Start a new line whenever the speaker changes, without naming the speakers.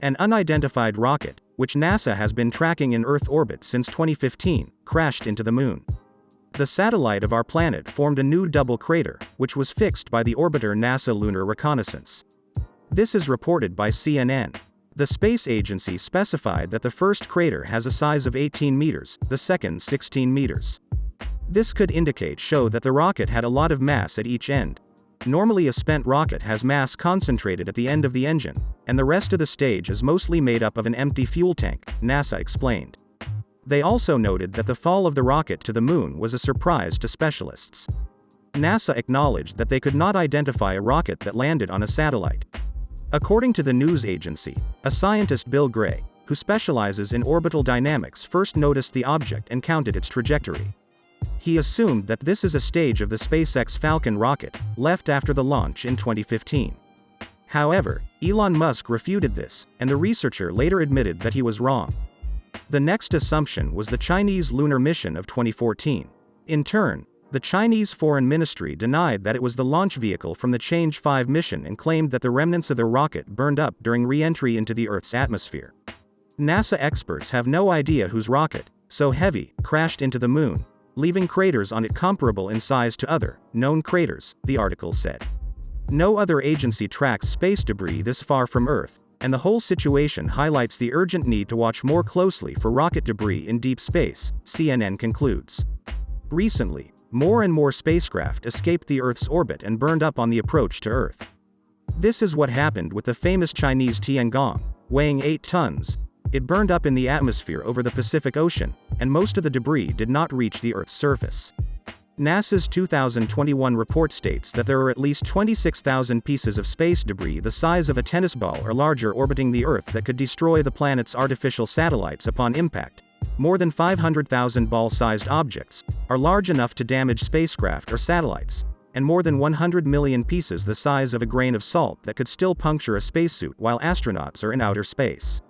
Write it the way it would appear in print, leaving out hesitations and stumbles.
An unidentified rocket, which NASA has been tracking in Earth orbit since 2015, crashed into the Moon. The satellite of our planet formed a new double crater, which was fixed by the orbiter NASA Lunar Reconnaissance. This is reported by CNN. The space agency specified that the first crater has a size of 18 meters, the second 16 meters. This could show that the rocket had a lot of mass at each end. Normally a spent rocket has mass concentrated at the end of the engine, and the rest of the stage is mostly made up of an empty fuel tank, NASA explained. They also noted that the fall of the rocket to the Moon was a surprise to specialists. NASA acknowledged that they could not identify a rocket that landed on a satellite. According to the news agency, a scientist, Bill Gray, who specializes in orbital dynamics, first noticed the object and counted its trajectory. He assumed that this is a stage of the SpaceX Falcon rocket, left after the launch in 2015. However, Elon Musk refuted this, and the researcher later admitted that he was wrong. The next assumption was the Chinese lunar mission of 2014. In turn, the Chinese Foreign Ministry denied that it was the launch vehicle from the Change 5 mission and claimed that the remnants of the rocket burned up during re-entry into the Earth's atmosphere. NASA experts have no idea whose rocket, so heavy, crashed into the Moon, leaving craters on it comparable in size to other, known craters, the article said. No other agency tracks space debris this far from Earth, and the whole situation highlights the urgent need to watch more closely for rocket debris in deep space, CNN concludes. Recently, more and more spacecraft escaped the Earth's orbit and burned up on the approach to Earth. This is what happened with the famous Chinese Tiangong, weighing 8 tons. It burned up in the atmosphere over the Pacific Ocean, and most of the debris did not reach the Earth's surface. NASA's 2021 report states that there are at least 26,000 pieces of space debris the size of a tennis ball or larger orbiting the Earth that could destroy the planet's artificial satellites upon impact. More than 500,000 ball-sized objects are large enough to damage spacecraft or satellites, and more than 100 million pieces the size of a grain of salt that could still puncture a spacesuit while astronauts are in outer space.